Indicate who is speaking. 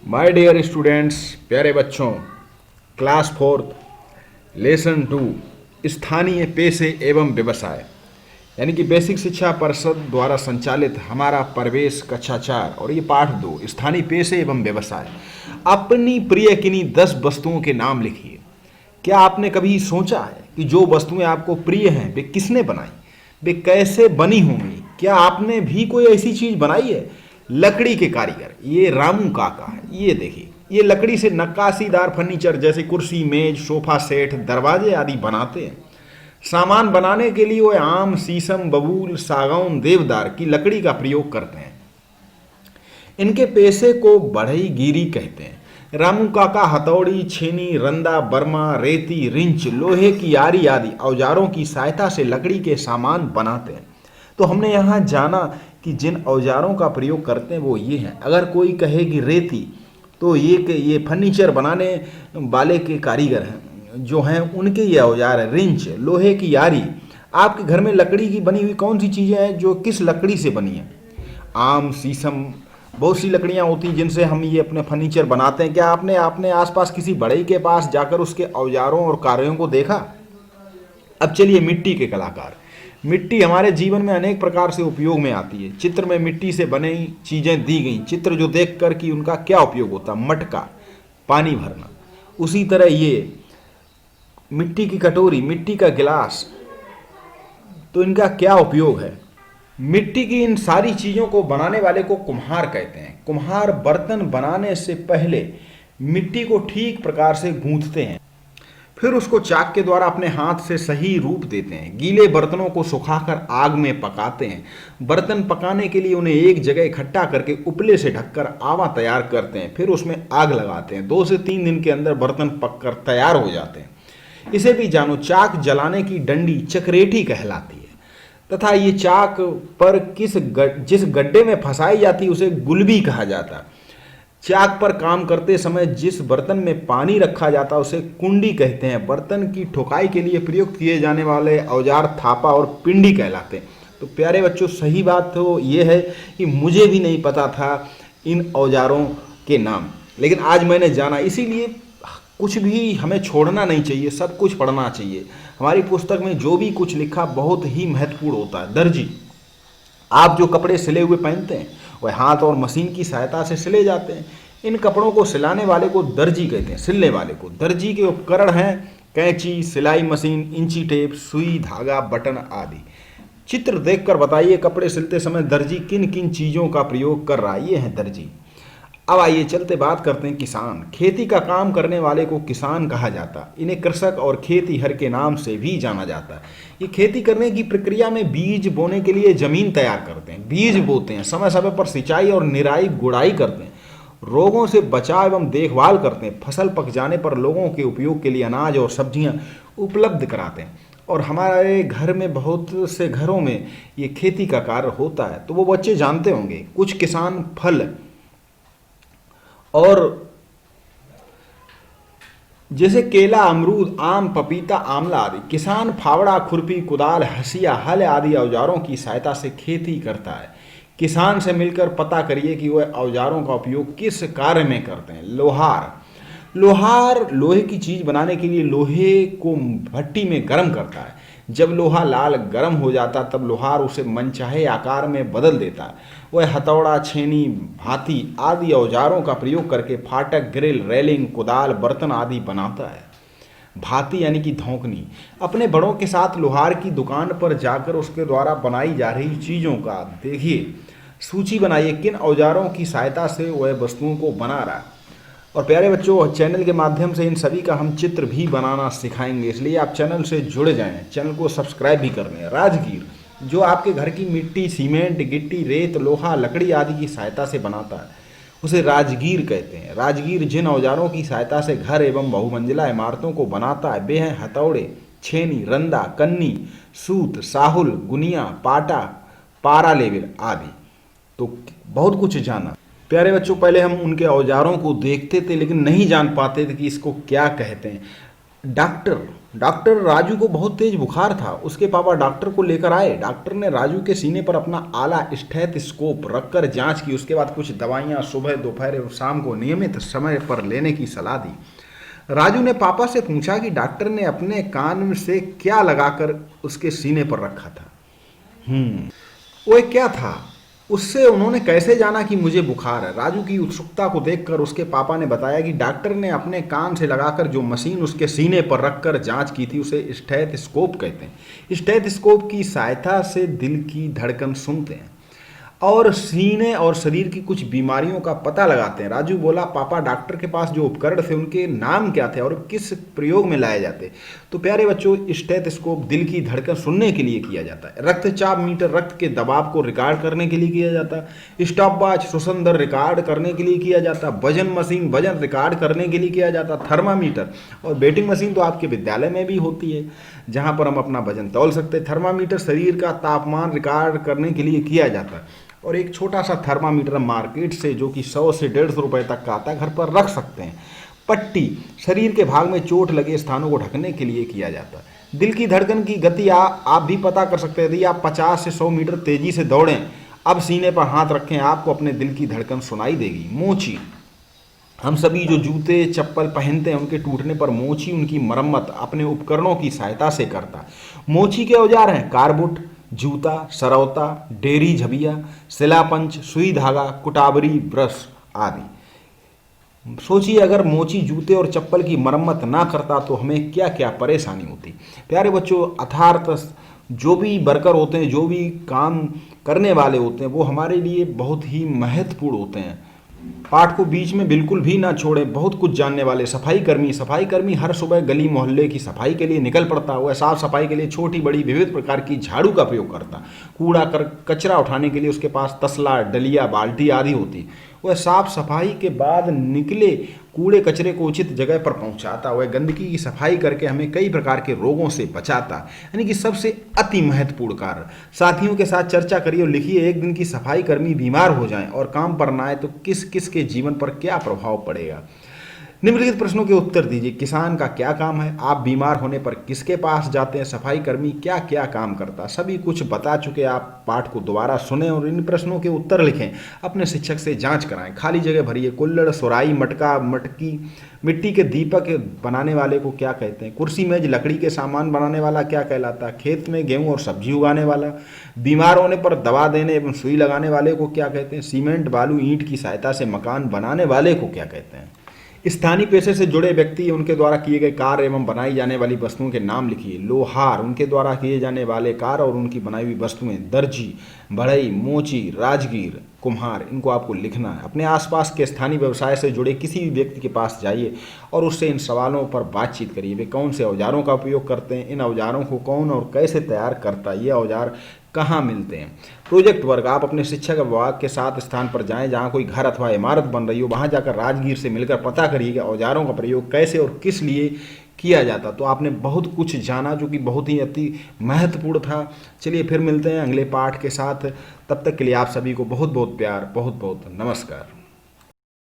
Speaker 1: My dear students, प्यारे बच्चों, class fourth lesson 2 स्थानीय पेशे एवं व्यवसाय यानी कि बेसिक शिक्षा परिषद द्वारा संचालित हमारा प्रवेश कक्षा 4 और ये पाठ 2 स्थानीय पेशे एवं व्यवसाय। अपनी प्रिय किन्हीं 10 वस्तुओं के नाम लिखिए। क्या आपने कभी सोचा है कि जो वस्तुएं आपको प्रिय हैं वे किसने बनाई, वे कैसे बनी होंगी? क्या आपने भी कोई ऐसी चीज बनाई है? लकड़ी के कारीगर ये रामू काका है। ये देखिए, ये लकड़ी से नक्काशीदार फर्नीचर जैसे कुर्सी, मेज, सोफा सेट, दरवाजे आदि बनाते हैं। सामान बनाने के लिए वो आम, शीशम, बबूल, सागौन, देवदार की लकड़ी का प्रयोग करते हैं। इनके पेशे को बढ़ईगीरी कहते हैं। रामू काका हथौड़ी, छेनी, रंदा, बर्मा, रेती, रिंच, लोहे की आरी आदि औजारों की सहायता से लकड़ी के सामान बनाते हैं। तो हमने यहाँ जाना कि जिन औजारों का प्रयोग करते हैं वो ये हैं। अगर कोई कहे कि रेती, तो ये फर्नीचर बनाने वाले के कारीगर हैं जो हैं, उनके ये औजार है। रिंच, लोहे की आरी। आपके घर में लकड़ी की बनी हुई कौन सी चीज़ें हैं जो किस लकड़ी से बनी हैं? आम, शीशम, बहुत सी लकड़ियां होती हैं जिनसे हम ये अपने फर्नीचर बनाते हैं। क्या आपने अपने आसपास किसी बढ़ई के पास जाकर उसके औजारों और कार्यों को देखा? अब चलिए, मिट्टी के कलाकार। मिट्टी हमारे जीवन में अनेक प्रकार से उपयोग में आती है। चित्र में मिट्टी से बनी चीजें दी गई, चित्र जो देखकर कि उनका क्या उपयोग होता। मटका, पानी भरना। उसी तरह ये मिट्टी की कटोरी, मिट्टी का गिलास, तो इनका क्या उपयोग है? मिट्टी की इन सारी चीजों को बनाने वाले को कुम्हार कहते हैं। कुम्हार बर्तन बनाने से पहले मिट्टी को ठीक प्रकार से गूंथते हैं, फिर उसको चाक के द्वारा अपने हाथ से सही रूप देते हैं। गीले बर्तनों को सुखाकर आग में पकाते हैं। बर्तन पकाने के लिए उन्हें एक जगह इकट्ठा करके उपले से ढककर आवा तैयार करते हैं, फिर उसमें आग लगाते हैं। 2 से 3 दिन के अंदर बर्तन पककर तैयार हो जाते हैं। इसे भी जानो, चाक जलाने की डंडी चकरेठी कहलाती है तथा ये चाक पर जिस गड्ढे में फंसाई जाती है उसे गुलबी कहा जाता है। चाक पर काम करते समय जिस बर्तन में पानी रखा जाता है उसे कुंडी कहते हैं। बर्तन की ठोकाई के लिए प्रयुक्त किए जाने वाले औजार थापा और पिंडी कहलाते हैं। तो प्यारे बच्चों, सही बात तो ये है कि मुझे भी नहीं पता था इन औजारों के नाम, लेकिन आज मैंने जाना। इसीलिए कुछ भी हमें छोड़ना नहीं चाहिए, सब कुछ पढ़ना चाहिए। हमारी पुस्तक में जो भी कुछ लिखा बहुत ही महत्वपूर्ण होता है। दर्जी, आप जो कपड़े सिले हुए पहनते हैं वह हाथ और मशीन की सहायता से सिले जाते हैं। इन कपड़ों को सिलाने वाले को दर्जी कहते हैं, सिलने वाले को। दर्जी के उपकरण हैं कैंची, सिलाई मशीन, इंची टेप, सुई, धागा, बटन आदि। चित्र देखकर बताइए, कपड़े सिलते समय दर्जी किन किन चीजों का प्रयोग कर रहा है? ये है दर्जी। अब आइए चलते बात करते हैं किसान। खेती का काम करने वाले को किसान कहा जाता है। इन्हें कृषक और खेतीहर के नाम से भी जाना जाता है। ये खेती करने की प्रक्रिया में बीज बोने के लिए जमीन तैयार करते हैं, बीज बोते हैं, समय समय पर सिंचाई और निराई गुड़ाई करते हैं, रोगों से बचाव एवं देखभाल करते हैं। फसल पक जाने पर लोगों के उपयोग के लिए अनाज और सब्जियां उपलब्ध कराते हैं। और हमारे घर में, बहुत से घरों में ये खेती का कार्य होता है, तो वो बच्चे जानते होंगे। कुछ किसान फल और जैसे केला, अमरूद, आम, पपीता, आंवला आदि। किसान फावड़ा, खुरपी, कुदाल, हंसिया, हल आदि औजारों की सहायता से खेती करता है। किसान से मिलकर पता करिए कि वह औजारों का उपयोग किस कार्य में करते हैं। लोहार, लोहार लोहे की चीज बनाने के लिए लोहे को भट्टी में गर्म करता है। जब लोहा लाल गर्म हो जाता तब लोहार उसे मनचाहे आकार में बदल देता है। वह हथौड़ा, छेनी, भाती आदि औजारों का प्रयोग करके फाटक, ग्रिल, रेलिंग, कुदाल, बर्तन आदि बनाता है। भाती यानी कि धौंकनी। अपने बड़ों के साथ लोहार की दुकान पर जाकर उसके द्वारा बनाई जा रही चीजों का देखिए, सूची बनाइए किन औजारों की सहायता से वह वस्तुओं को बना रहा है। और प्यारे बच्चों, चैनल के माध्यम से इन सभी का हम चित्र भी बनाना सिखाएंगे, इसलिए आप चैनल से जुड़ जाएं, चैनल को सब्सक्राइब भी कर लें। राजगीर, जो आपके घर की मिट्टी, सीमेंट, गिट्टी, रेत, लोहा, लकड़ी आदि की सहायता से बनाता है उसे राजगीर कहते हैं। राजगीर जिन औजारों की सहायता से घर एवं बहुमंजिला इमारतों को बनाता है वे हैं हथौड़े, छेनी, रंदा, कन्नी, सूत, साहुल, गुनिया, पाटा, पारा लेवल आदि। तो बहुत कुछ जाना। प्यारे बच्चों, पहले हम उनके औजारों को देखते थे लेकिन नहीं जान पाते थे कि इसको क्या कहते हैं। डॉक्टर डॉक्टर राजू को बहुत तेज बुखार था। उसके पापा डॉक्टर को लेकर आए। डॉक्टर ने राजू के सीने पर अपना आला स्टेथोस्कोप रखकर जांच की। उसके बाद कुछ दवाइयां सुबह दोपहर और शाम को नियमित समय पर लेने की सलाह दी। राजू ने पापा से पूछा कि डॉक्टर ने अपने कान से क्या लगाकर उसके सीने पर रखा था। वो क्या था? उससे उन्होंने कैसे जाना कि मुझे बुखार है? राजू की उत्सुकता को देखकर उसके पापा ने बताया कि डॉक्टर ने अपने कान से लगाकर जो मशीन उसके सीने पर रखकर जांच की थी उसे स्टेथोस्कोप कहते हैं। स्टेथोस्कोप की सहायता से दिल की धड़कन सुनते हैं और सीने और शरीर की कुछ बीमारियों का पता लगाते हैं। राजू बोला, पापा डॉक्टर के पास जो उपकरण थे उनके नाम क्या थे और किस प्रयोग में लाए जाते? तो प्यारे बच्चों, स्टेथोस्कोप दिल की धड़कन सुनने के लिए किया जाता है। रक्तचाप मीटर रक्त के दबाव को रिकॉर्ड करने के लिए किया जाता है। स्टॉप वॉच श्वसन दर रिकॉर्ड करने के लिए किया जाता है। वजन मशीन वजन रिकॉर्ड करने के लिए किया जाता है। थर्मामीटर और वेटिंग मशीन तो आपके विद्यालय में भी होती है, जहाँ पर हम अपना वजन तौल सकते हैं। थर्मामीटर शरीर का तापमान रिकॉर्ड करने के लिए किया जाता है। और एक छोटा सा थर्मामीटर मार्केट से जो कि 100 से 150 रुपए तक का आता है, घर पर रख सकते हैं। पट्टी शरीर के भाग में चोट लगे स्थानों को ढकने के लिए किया जाता है। दिल की धड़कन की गति आप भी पता कर सकते हैं। यदि आप 50 से 100 मीटर तेजी से दौड़ें, अब सीने पर हाथ रखें, आपको अपने दिल की धड़कन सुनाई देगी। मोची, हम सभी जो जूते चप्पल पहनते हैं उनके टूटने पर मोची उनकी मरम्मत अपने उपकरणों की सहायता से करता है। मोची के औजार हैं कारबुट, जूता, सरौता, डेरी झबिया, सिलापंच, सुई धागा, कुटाबरी, ब्रश आदि। सोचिए अगर मोची जूते और चप्पल की मरम्मत ना करता तो हमें क्या क्या परेशानी होती। प्यारे बच्चों, अर्थात जो भी वर्कर होते हैं, जो भी काम करने वाले होते हैं, वो हमारे लिए बहुत ही महत्वपूर्ण होते हैं। पाठ को बीच में बिल्कुल भी ना छोड़ें। बहुत कुछ जानने वाले सफाई कर्मी हर सुबह गली मोहल्ले की सफाई के लिए निकल पड़ता। वह साफ सफाई के लिए छोटी बड़ी विविध प्रकार की झाड़ू का प्रयोग करता। कूड़ा कचरा उठाने के लिए उसके पास तसला, डलिया, बाल्टी आदि होती। वह साफ सफाई के बाद निकले कूड़े कचरे को उचित जगह पर पहुंचाता। वह गंदगी की सफाई करके हमें कई प्रकार के रोगों से बचाता। यानी कि सबसे अति महत्वपूर्ण कार्य। साथियों के साथ चर्चा करिए और लिखिए, एक दिन की सफाई कर्मी बीमार हो जाएं और काम पर ना आए तो किस किस के जीवन पर क्या प्रभाव पड़ेगा। निम्नलिखित प्रश्नों के उत्तर दीजिए। किसान का क्या काम है? आप बीमार होने पर किसके पास जाते हैं? सफाई कर्मी क्या क्या काम करता? सभी कुछ बता चुके। आप पाठ को दोबारा सुने और इन प्रश्नों के उत्तर लिखें। अपने शिक्षक से जांच कराएं। खाली जगह भरिए। कुल्हड़, सुराही, मटका, मटकी, मिट्टी के दीपक बनाने वाले को क्या कहते हैं? कुर्सी मेज लकड़ी के सामान बनाने वाला क्या कहलाता है? खेत में गेहूं और सब्जी उगाने वाला? बीमार होने पर दवा देने एवं सुई लगाने वाले को क्या कहते हैं? सीमेंट, बालू, ईंट की सहायता से मकान बनाने वाले को क्या कहते हैं? स्थानीय पेशे से जुड़े व्यक्ति, उनके द्वारा किए गए कार्य एवं बनाई जाने वाली वस्तुओं के नाम लिखिए। लोहार, उनके द्वारा किए जाने वाले कार्य और उनकी बनाई हुई वस्तुएं। दर्जी, बढ़ई, मोची, राजगीर, कुम्हार, इनको आपको लिखना है। अपने आसपास के स्थानीय व्यवसाय से जुड़े किसी भी व्यक्ति के पास जाइए और उससे इन सवालों पर बातचीत करिए। वे कौन से औजारों का उपयोग करते हैं, इन औजारों को कौन और कैसे तैयार करता है, ये औजार कहाँ मिलते हैं। प्रोजेक्ट वर्क, आप अपने शिक्षक विभाग के साथ स्थान पर जाएं जहां कोई घर अथवा इमारत बन रही हो। वहां जाकर राजगीर से मिलकर पता करिए कि औजारों का प्रयोग कैसे और किस लिए किया जाता। तो आपने बहुत कुछ जाना जो कि बहुत ही अति महत्वपूर्ण था। चलिए फिर मिलते हैं अगले पाठ के साथ। तब तक के लिए आप सभी को बहुत बहुत प्यार, बहुत बहुत नमस्कार।